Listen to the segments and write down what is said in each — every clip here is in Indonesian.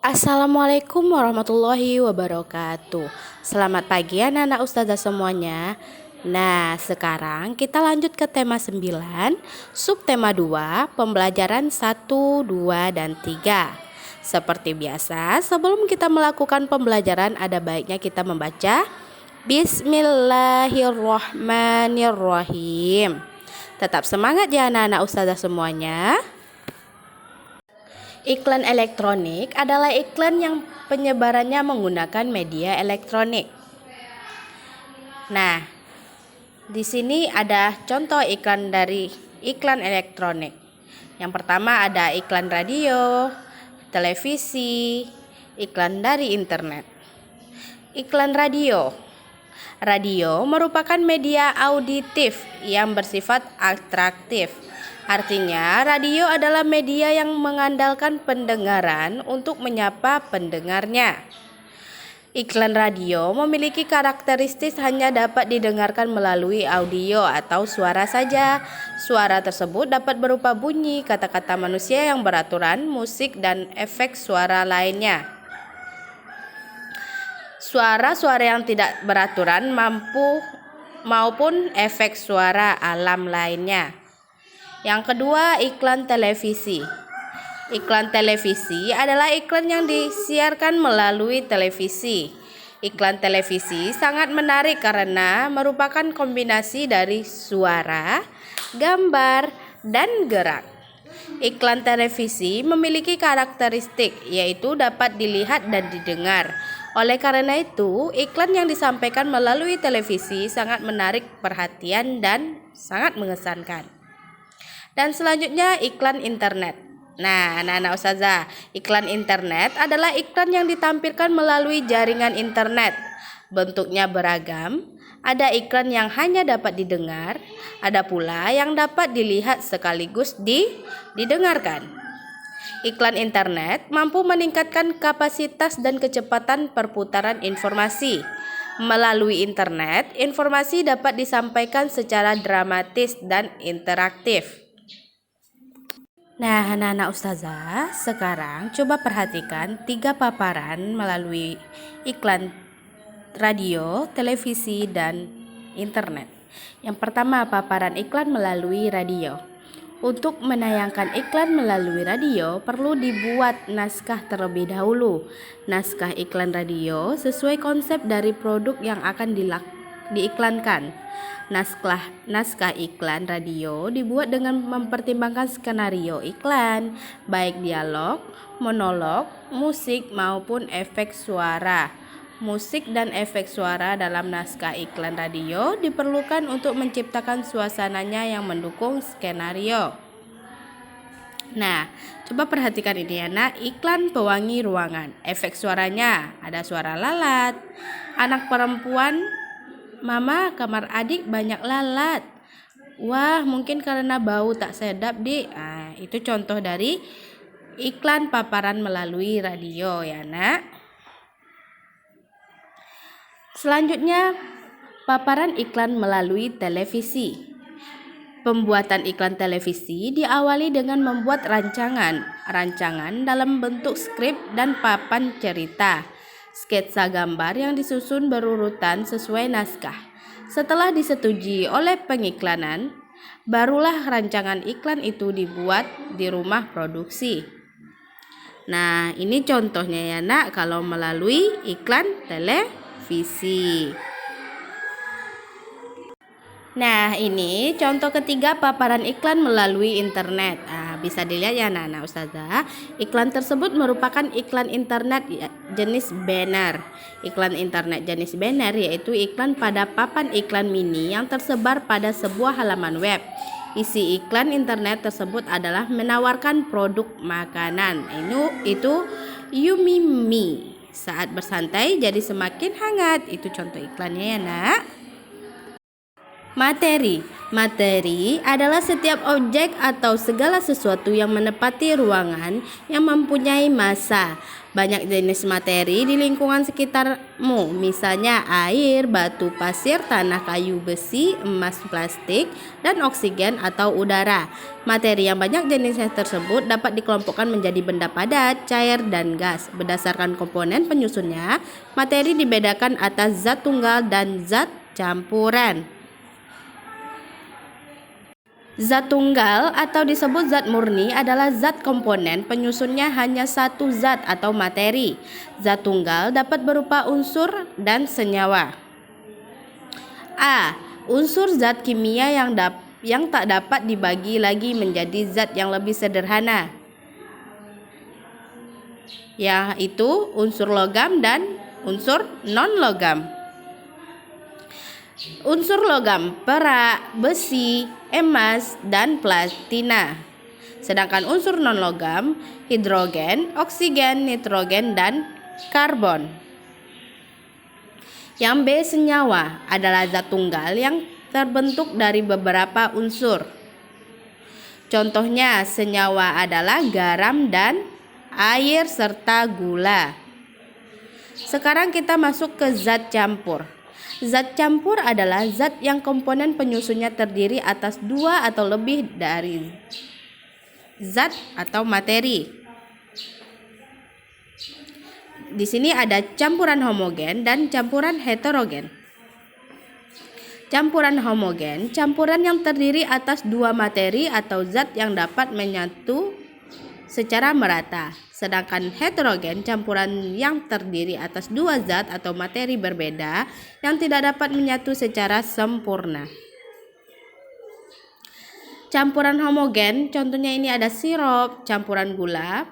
Assalamualaikum warahmatullahi wabarakatuh. Selamat pagi anak-anak ustazah semuanya. Nah, sekarang kita lanjut ke tema 9, subtema 2, pembelajaran 1, 2, dan 3. Seperti biasa, sebelum kita melakukan pembelajaran ada baiknya kita membaca Bismillahirrohmanirrohim. Tetap semangat ya anak-anak ustazah semuanya. Iklan elektronik adalah iklan yang penyebarannya menggunakan media elektronik. Nah, di sini ada contoh iklan dari iklan elektronik. Yang pertama ada iklan radio, televisi, iklan dari internet. Iklan radio. Radio merupakan media auditif yang bersifat atraktif. Artinya, radio adalah media yang mengandalkan pendengaran untuk menyapa pendengarnya. Iklan radio memiliki karakteristik hanya dapat didengarkan melalui audio atau suara saja. Suara tersebut dapat berupa bunyi, kata-kata manusia yang beraturan, musik, dan efek suara lainnya. Suara-suara yang tidak beraturan maupun efek suara alam lainnya. Yang kedua, iklan televisi. Iklan televisi adalah iklan yang disiarkan melalui televisi. Iklan televisi sangat menarik karena merupakan kombinasi dari suara, gambar, dan gerak. Iklan televisi memiliki karakteristik yaitu dapat dilihat dan didengar. Oleh karena itu, iklan yang disampaikan melalui televisi sangat menarik perhatian dan sangat mengesankan. Dan selanjutnya iklan internet. Nah, anak-anak ustazah, iklan internet adalah iklan yang ditampilkan melalui jaringan internet. Bentuknya beragam, ada iklan yang hanya dapat didengar, ada pula yang dapat dilihat sekaligus didengarkan. Iklan internet mampu meningkatkan kapasitas dan kecepatan perputaran informasi. Melalui internet, informasi dapat disampaikan secara dramatis dan interaktif. Nah, anak-anak ustazah, sekarang coba perhatikan 3 paparan melalui iklan radio, televisi, dan internet. Yang pertama, paparan iklan melalui radio. Untuk menayangkan iklan melalui radio, perlu dibuat naskah terlebih dahulu. Naskah iklan radio sesuai konsep dari produk yang akan diiklankan. Naskah iklan radio dibuat dengan mempertimbangkan skenario iklan, baik dialog, monolog, musik, maupun efek suara. Musik dan efek suara dalam naskah iklan radio diperlukan untuk menciptakan suasananya yang mendukung skenario. Nah, coba perhatikan ini ya nak, iklan pewangi ruangan. Efek suaranya ada suara lalat, anak perempuan, mama kamar adik banyak lalat. Wah, mungkin karena bau tak sedap dik. Nah, itu contoh dari iklan paparan melalui radio ya nak. Selanjutnya, paparan iklan melalui televisi. Pembuatan iklan televisi diawali dengan membuat rancangan dalam bentuk skrip dan papan cerita, sketsa gambar yang disusun berurutan sesuai naskah. Setelah disetujui oleh pengiklanan, barulah rancangan iklan itu dibuat di rumah produksi. Nah, ini contohnya ya nak, kalau melalui iklan televisi. Nah, ini contoh ketiga paparan iklan melalui internet. Nah, bisa dilihat ya anak-anak ustazah. Iklan tersebut merupakan iklan internet jenis banner. Iklan internet jenis banner yaitu iklan pada papan iklan mini yang tersebar pada sebuah halaman web. Isi iklan internet tersebut adalah menawarkan produk makanan. Itu Yumimi. Saat bersantai jadi semakin hangat. Itu contoh iklannya ya nak. Materi adalah setiap objek atau segala sesuatu yang menempati ruangan yang mempunyai massa. Banyak jenis materi di lingkungan sekitarmu, misalnya air, batu, pasir, tanah, kayu, besi, emas, plastik, dan oksigen atau udara. Materi yang banyak jenisnya tersebut dapat dikelompokkan menjadi benda padat, cair, dan gas. Berdasarkan komponen penyusunnya, materi dibedakan atas zat tunggal dan zat campuran. Zat tunggal atau disebut zat murni adalah zat komponen penyusunnya hanya satu zat atau materi. Zat tunggal dapat berupa unsur dan senyawa. A. Unsur zat kimia yang tak dapat dibagi lagi menjadi zat yang lebih sederhana, yaitu unsur logam dan unsur non-logam. Unsur logam: perak, besi, emas, dan platina. Sedangkan unsur non-logam: hidrogen, oksigen, nitrogen, dan karbon. Yang B. Senyawa adalah zat tunggal yang terbentuk dari beberapa unsur. Contohnya senyawa adalah garam dan air serta gula. Sekarang kita masuk ke zat campur. Zat campur adalah zat yang komponen penyusunnya terdiri atas dua atau lebih dari zat atau materi. Di sini ada campuran homogen dan campuran heterogen. Campuran homogen, campuran yang terdiri atas dua materi atau zat yang dapat menyatu secara merata. Sedangkan heterogen, campuran yang terdiri atas dua zat atau materi berbeda yang tidak dapat menyatu secara sempurna. Campuran homogen, contohnya ini ada sirup, campuran gula,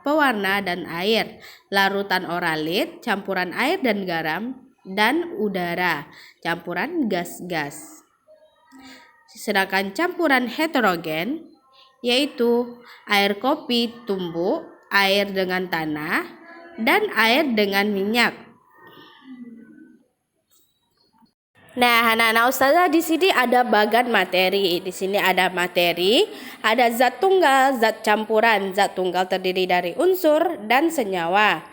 pewarna, dan air, larutan oralit, campuran air dan garam, dan udara, campuran gas-gas. Sedangkan campuran heterogen, yaitu air kopi tumbuk, air dengan tanah, dan air dengan minyak. Nah, anak-anak ustazah, di sini ada bagan materi. Di sini ada materi, ada zat tunggal, zat campuran. Zat tunggal terdiri dari unsur dan senyawa.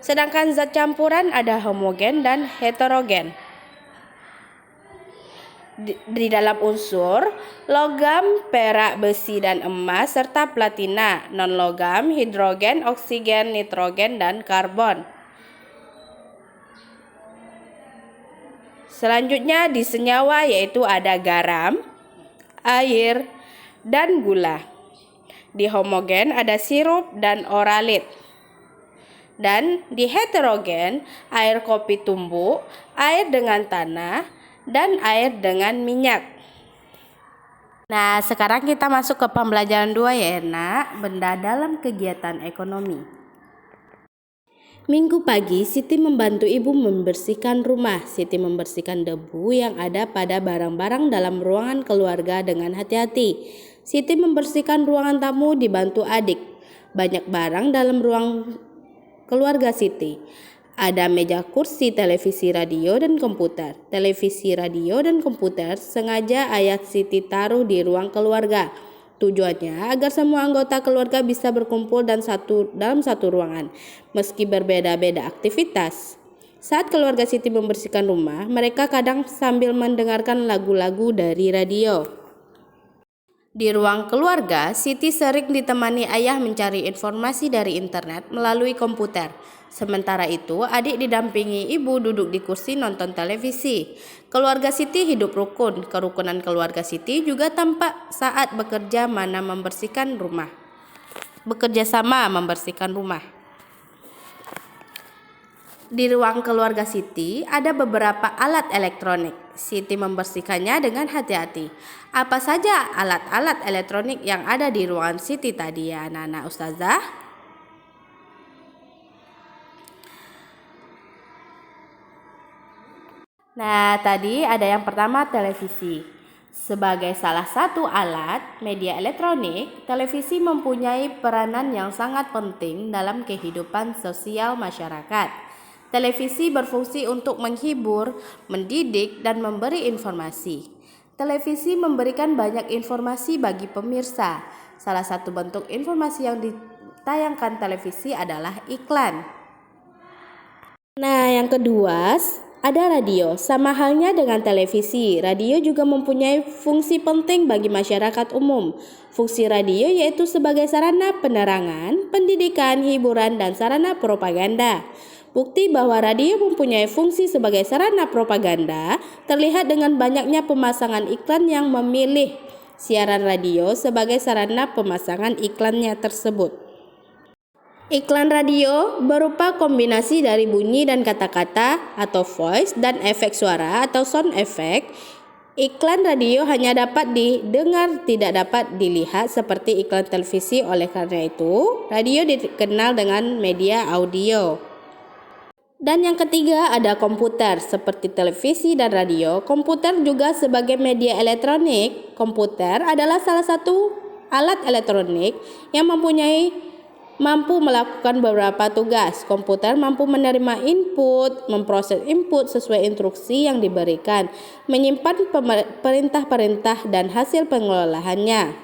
Sedangkan zat campuran ada homogen dan heterogen. Di dalam unsur, logam, perak, besi, dan emas, serta platina. Non-logam, hidrogen, oksigen, nitrogen, dan karbon. Selanjutnya di senyawa, yaitu ada garam, air, dan gula. Di homogen ada sirup dan oralit. Dan di heterogen, air kopi tumbuk, air dengan tanah, dan air dengan minyak. Nah, sekarang kita masuk ke pembelajaran 2 ya nak, benda dalam kegiatan ekonomi. Minggu pagi, Siti membantu ibu membersihkan rumah. Siti membersihkan debu yang ada pada barang-barang dalam ruangan keluarga dengan hati-hati. Siti membersihkan ruangan tamu dibantu adik. Banyak barang dalam ruang keluarga Siti. Ada meja, kursi, televisi, radio, dan komputer. Televisi, radio, dan komputer sengaja ayah Siti taruh di ruang keluarga. Tujuannya agar semua anggota keluarga bisa berkumpul dalam satu ruangan, meski berbeda-beda aktivitas. Saat keluarga Siti membersihkan rumah, mereka kadang sambil mendengarkan lagu-lagu dari radio. Di ruang keluarga, Siti sering ditemani ayah mencari informasi dari internet melalui komputer. Sementara itu, adik didampingi ibu duduk di kursi nonton televisi. Keluarga Siti hidup rukun. Kerukunan keluarga Siti juga tampak saat bekerja sama membersihkan rumah. Di ruang keluarga Siti ada beberapa alat elektronik. Siti membersihkannya dengan hati-hati. Apa saja alat-alat elektronik yang ada di ruangan Siti tadi ya anak-anak ustazah? Nah, tadi ada yang pertama televisi. Sebagai salah satu alat media elektronik, televisi mempunyai peranan yang sangat penting dalam kehidupan sosial masyarakat. Televisi berfungsi untuk menghibur, mendidik, dan memberi informasi. Televisi memberikan banyak informasi bagi pemirsa. Salah satu bentuk informasi yang tayangkan televisi adalah iklan. Nah, yang kedua ada radio. Sama halnya dengan televisi, radio juga mempunyai fungsi penting bagi masyarakat umum. Fungsi radio yaitu sebagai sarana penerangan, pendidikan, hiburan, dan sarana propaganda. Bukti bahwa radio mempunyai fungsi sebagai sarana propaganda terlihat dengan banyaknya pemasangan iklan yang memilih siaran radio sebagai sarana pemasangan iklannya tersebut. Iklan radio berupa kombinasi dari bunyi dan kata-kata atau voice dan efek suara atau sound effect. Iklan radio hanya dapat didengar, tidak dapat dilihat seperti iklan televisi. Oleh karena itu, radio dikenal dengan media audio. Dan yang ketiga ada komputer. Seperti televisi dan radio, komputer juga sebagai media elektronik. Komputer adalah salah satu alat elektronik yang mampu melakukan beberapa tugas. Komputer mampu menerima input, memproses input sesuai instruksi yang diberikan, menyimpan perintah-perintah dan hasil pengelolaannya.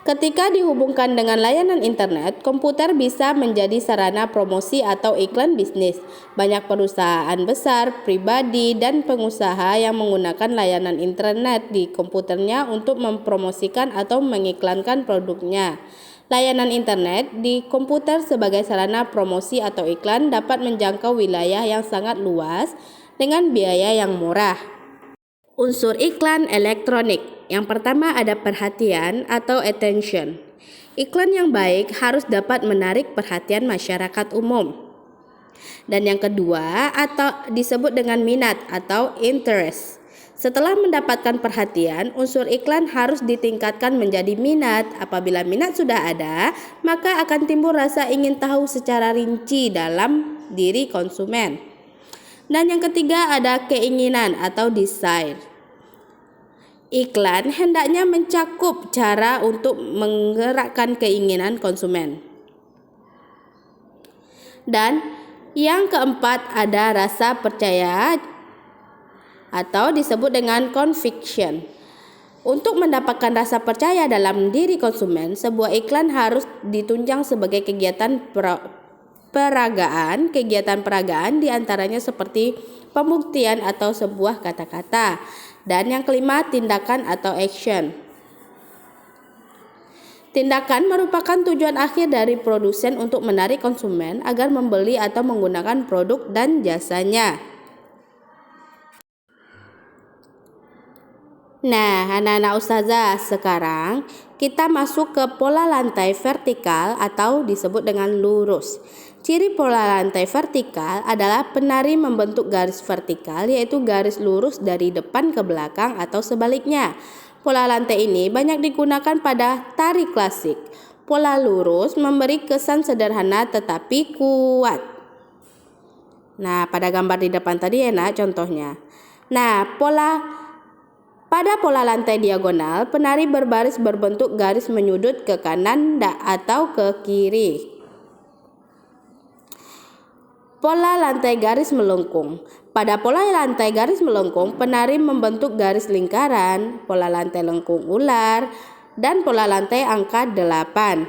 Ketika dihubungkan dengan layanan internet, komputer bisa menjadi sarana promosi atau iklan bisnis. Banyak perusahaan besar, pribadi, dan pengusaha yang menggunakan layanan internet di komputernya untuk mempromosikan atau mengiklankan produknya. Layanan internet di komputer sebagai sarana promosi atau iklan dapat menjangkau wilayah yang sangat luas dengan biaya yang murah. Unsur iklan elektronik. Yang pertama ada perhatian atau attention. Iklan yang baik harus dapat menarik perhatian masyarakat umum. Dan yang kedua atau disebut dengan minat atau interest. Setelah mendapatkan perhatian, unsur iklan harus ditingkatkan menjadi minat. Apabila minat sudah ada, maka akan timbul rasa ingin tahu secara rinci dalam diri konsumen. Dan yang ketiga ada keinginan atau desire. Iklan hendaknya mencakup cara untuk menggerakkan keinginan konsumen. Dan yang keempat ada rasa percaya atau disebut dengan conviction. Untuk mendapatkan rasa percaya dalam diri konsumen, sebuah iklan harus ditunjang sebagai kegiatan peragaan. Kegiatan peragaan diantaranya seperti pembuktian atau sebuah kata-kata. Dan yang kelima, tindakan atau action. Tindakan merupakan tujuan akhir dari produsen untuk menarik konsumen agar membeli atau menggunakan produk dan jasanya. Nah, anak-anak ustazah, sekarang kita masuk ke pola lantai vertikal atau disebut dengan lurus. Ciri pola lantai vertikal adalah penari membentuk garis vertikal, yaitu garis lurus dari depan ke belakang atau sebaliknya. Pola lantai ini banyak digunakan pada tari klasik. Pola lurus memberi kesan sederhana tetapi kuat. Nah, pada gambar di depan tadi ya nak contohnya. Nah, pada pola lantai diagonal, penari berbaris berbentuk garis menyudut ke kanan atau ke kiri. Pola lantai garis melengkung. Pada pola lantai garis melengkung, penari membentuk garis lingkaran, pola lantai lengkung ular, dan pola lantai angka 8.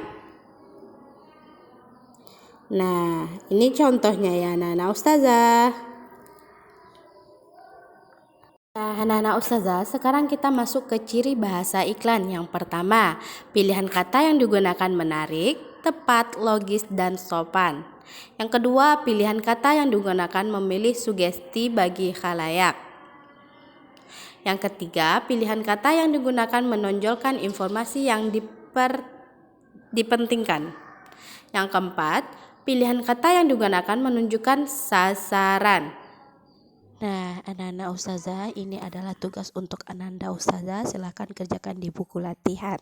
Nah, ini contohnya ya anak-anak ustazah. Nah, anak-anak ustazah, sekarang kita masuk ke ciri bahasa iklan. Yang pertama, pilihan kata yang digunakan menarik, tepat, logis, dan sopan. Yang kedua, pilihan kata yang digunakan memilih sugesti bagi khalayak. Yang ketiga, pilihan kata yang digunakan menonjolkan informasi yang dipentingkan. Yang keempat, pilihan kata yang digunakan menunjukkan sasaran. Nah, anak-anak ustazah, ini adalah tugas untuk Ananda ustazah. Silakan kerjakan di buku latihan.